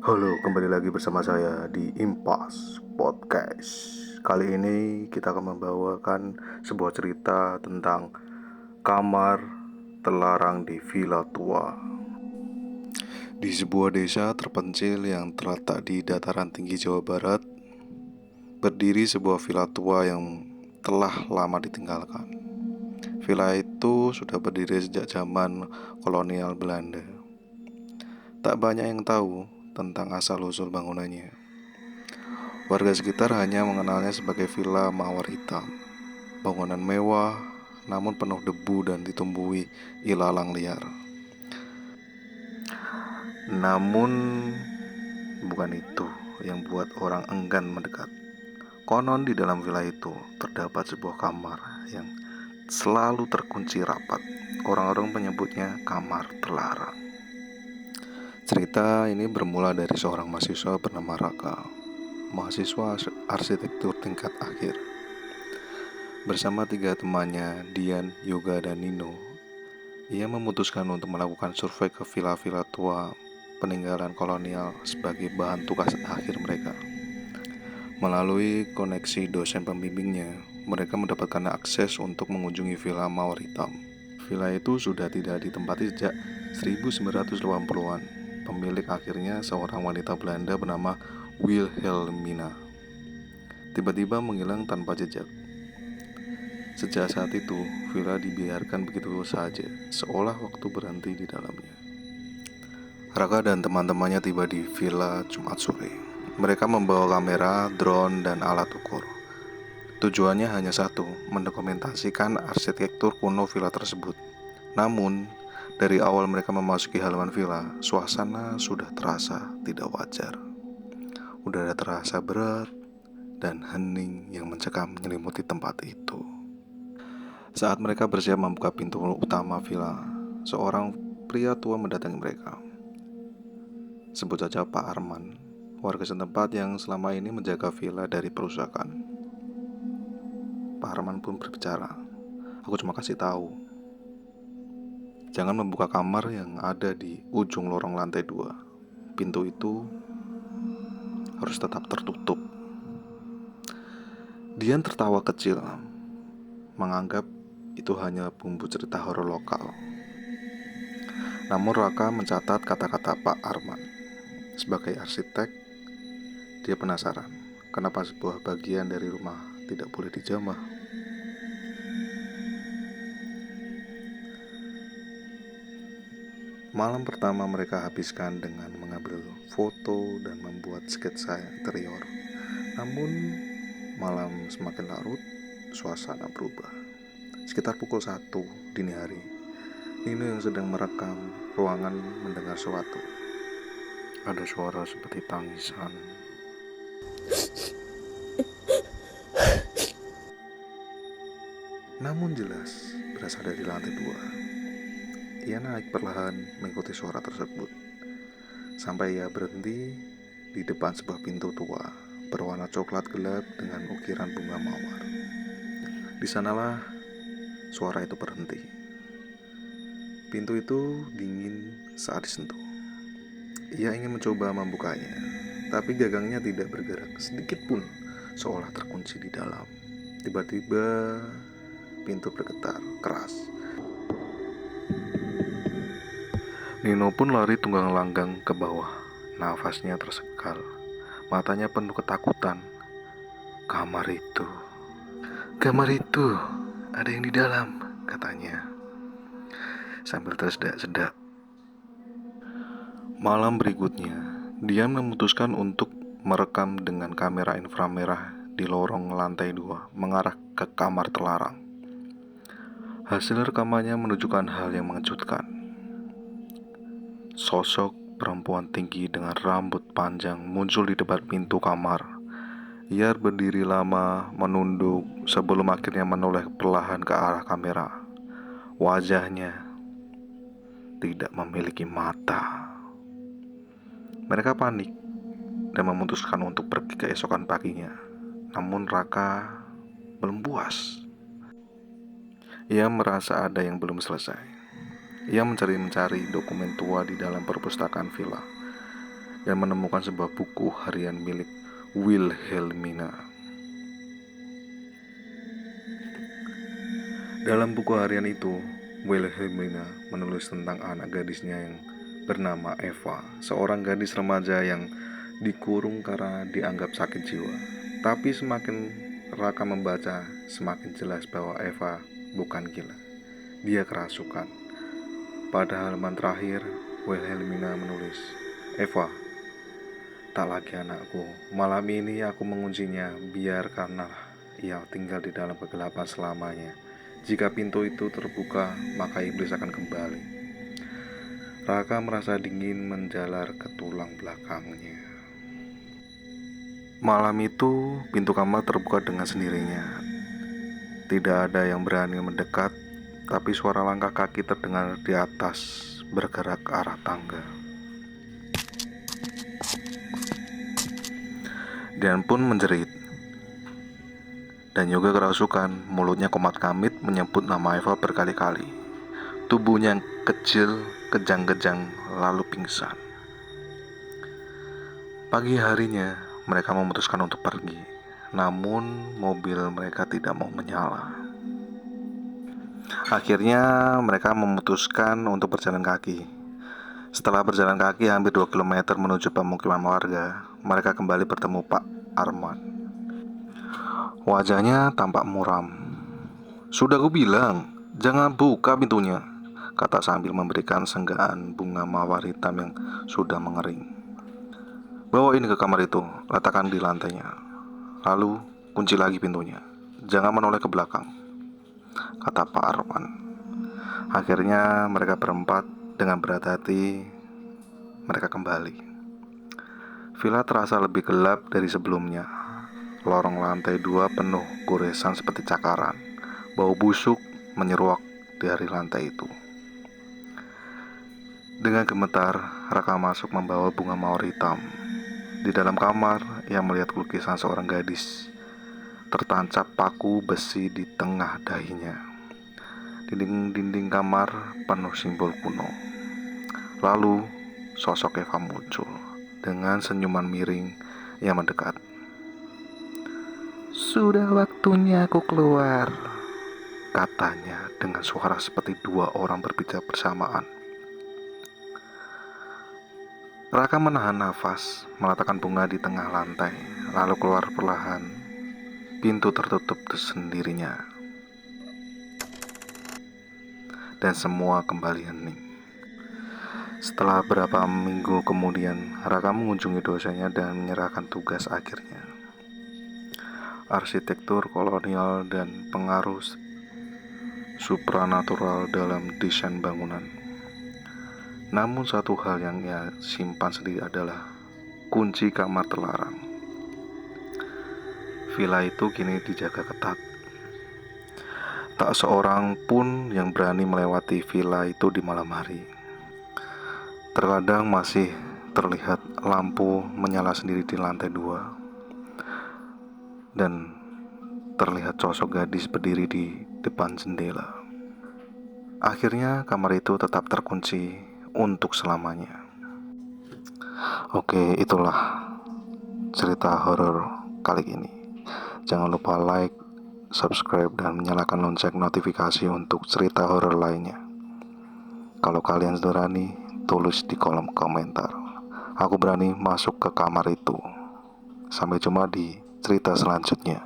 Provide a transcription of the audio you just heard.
Halo, kembali lagi bersama saya di Impas Podcast. Kali ini kita akan membawakan sebuah cerita tentang kamar terlarang di Villa Tua. Di sebuah desa terpencil yang terletak di dataran tinggi Jawa Barat, berdiri sebuah villa tua yang telah lama ditinggalkan. Villa itu sudah berdiri sejak zaman kolonial Belanda. Tak banyak yang tahu tentang asal-usul bangunannya. Warga sekitar hanya mengenalnya sebagai Villa Mawar Hitam. Bangunan mewah, namun penuh debu dan ditumbuhi ilalang liar. Namun, bukan itu yang buat orang enggan mendekat. Konon di dalam villa itu terdapat sebuah kamar yang selalu terkunci rapat. Orang-orang menyebutnya kamar terlarang. Cerita ini bermula dari seorang mahasiswa bernama Raka, mahasiswa arsitektur tingkat akhir. Bersama tiga temannya, Dian, Yoga, dan Nino, ia memutuskan untuk melakukan survei ke villa-villa tua peninggalan kolonial sebagai bahan tugas akhir mereka. Melalui koneksi dosen pembimbingnya, mereka mendapatkan akses untuk mengunjungi Villa Mawar Hitam. Villa itu sudah tidak ditempati sejak 1980-an. Pemilik akhirnya seorang wanita Belanda bernama Wilhelmina. Tiba-tiba menghilang tanpa jejak. Sejak saat itu, villa dibiarkan begitu saja, seolah waktu berhenti di dalamnya. Raka dan teman-temannya tiba di villa Jumat sore. Mereka membawa kamera, drone, dan alat ukur. Tujuannya hanya satu, mendokumentasikan arsitektur kuno villa tersebut. Namun, dari awal mereka memasuki halaman villa, suasana sudah terasa tidak wajar. Udara terasa berat dan hening yang mencekam menyelimuti tempat itu. Saat mereka bersiap membuka pintu utama villa, seorang pria tua mendatangi mereka. Sebut saja Pak Arman, warga setempat yang selama ini menjaga villa dari perusakan. Pak Arman pun berbicara, "Aku cuma kasih tahu, jangan membuka kamar yang ada di ujung lorong lantai 2. Pintu itu harus tetap tertutup." Dian tertawa kecil, menganggap itu hanya bumbu cerita horor lokal. Namun Raka mencatat kata-kata Pak Arman. Sebagai arsitek, dia penasaran kenapa sebuah bagian dari rumah tidak boleh dijamah. Malam pertama mereka habiskan dengan mengambil foto dan membuat sketsa interior. Namun malam semakin larut, suasana berubah. Sekitar pukul 1 dini hari, Nino yang sedang merekam ruangan mendengar sesuatu. Ada suara seperti tangisan. Namun jelas berasal dari lantai 2. Ia naik perlahan mengikuti suara tersebut, sampai ia berhenti di depan sebuah pintu tua berwarna coklat gelap dengan ukiran bunga mawar. Di sanalah suara itu berhenti. Pintu itu dingin saat disentuh. Ia ingin mencoba membukanya, tapi gagangnya tidak bergerak sedikit pun, seolah terkunci di dalam. Tiba-tiba pintu bergetar keras. Nino pun lari tunggang langgang ke bawah. Nafasnya tersekal, matanya penuh ketakutan. Kamar itu, ada yang di dalam, katanya sambil tersedak-sedak. Malam berikutnya, dia memutuskan untuk merekam dengan kamera inframerah di lorong lantai 2 mengarah ke kamar terlarang. Hasil rekamannya menunjukkan hal yang mengejutkan. Sosok perempuan tinggi dengan rambut panjang muncul di depan pintu kamar. Ia berdiri lama, menunduk sebelum akhirnya menoleh perlahan ke arah kamera. Wajahnya tidak memiliki mata. Mereka panik dan memutuskan untuk pergi keesokan paginya. Namun Raka belum puas. Ia merasa ada yang belum selesai. Ia mencari-mencari dokumen tua di dalam perpustakaan villa. dan menemukan sebuah buku harian milik Wilhelmina. Dalam buku harian itu, Wilhelmina menulis tentang anak gadisnya yang bernama Eva, seorang gadis remaja yang dikurung karena dianggap sakit jiwa. Tapi semakin Raka membaca, semakin jelas bahwa Eva bukan gila. Dia kerasukan. Pada halaman terakhir, Wilhelmina menulis, "Eva, tak lagi anakku. Malam ini aku menguncinya, biarkanlah ia tinggal di dalam kegelapan selamanya. Jika pintu itu terbuka, maka iblis akan kembali." Raka merasa dingin menjalar ke tulang belakangnya. Malam itu, pintu kamar terbuka dengan sendirinya. Tidak ada yang berani mendekat, tapi suara langkah kaki terdengar di atas, bergerak ke arah tangga. Dan pun menjerit. Dan juga kerasukan, mulutnya komat kamit menyebut nama Eva berkali-kali. Tubuhnya yang kecil, kejang-kejang, lalu pingsan. Pagi harinya, mereka memutuskan untuk pergi. Namun, mobil mereka tidak mau menyala. Akhirnya, mereka memutuskan untuk berjalan kaki. Setelah berjalan kaki hampir 2 km menuju pemukiman warga, mereka kembali bertemu Pak Arman. Wajahnya tampak muram. "Sudah ku bilang, jangan buka pintunya," kata sambil memberikan senggaan bunga mawar hitam yang sudah mengering. "Bawa ini ke kamar itu, letakkan di lantainya. Lalu kunci lagi pintunya. Jangan menoleh ke belakang," kata Pak Arman. Akhirnya mereka berempat dengan berat hati mereka kembali. Villa terasa lebih gelap dari sebelumnya. Lorong lantai 2 penuh goresan seperti cakaran. Bau busuk menyeruak dari lantai itu. Dengan gemetar, Raka masuk membawa bunga mawar hitam. Di dalam kamar, ia melihat lukisan seorang gadis. Tertancap paku besi di tengah dahinya. Dinding-dinding kamar penuh simbol kuno. Lalu, sosok Eva muncul. Dengan senyuman miring, ia mendekat. "Sudah waktunya aku keluar," katanya dengan suara seperti 2 orang berbicara bersamaan. Raka menahan nafas, meletakkan bunga di tengah lantai, lalu keluar perlahan. Pintu tertutup sendirinya, dan semua kembali hening. Setelah beberapa minggu kemudian, Raka mengunjungi dosennya dan menyerahkan tugas akhirnya. Arsitektur kolonial dan pengaruh supranatural dalam desain bangunan. Namun satu hal yang ia simpan sendiri adalah kunci kamar terlarang. Villa itu kini dijaga ketat. Tak seorang pun yang berani melewati villa itu di malam hari. Terkadang masih terlihat lampu menyala sendiri di lantai 2. Dan terlihat sosok gadis berdiri di depan jendela. Akhirnya kamar itu tetap terkunci untuk selamanya. Oke, itulah cerita horor kali ini. Jangan lupa like, subscribe, dan nyalakan lonceng notifikasi untuk cerita horor lainnya. Kalau kalian berani, tulis di kolom komentar. Aku berani masuk ke kamar itu. Sampai jumpa di cerita selanjutnya.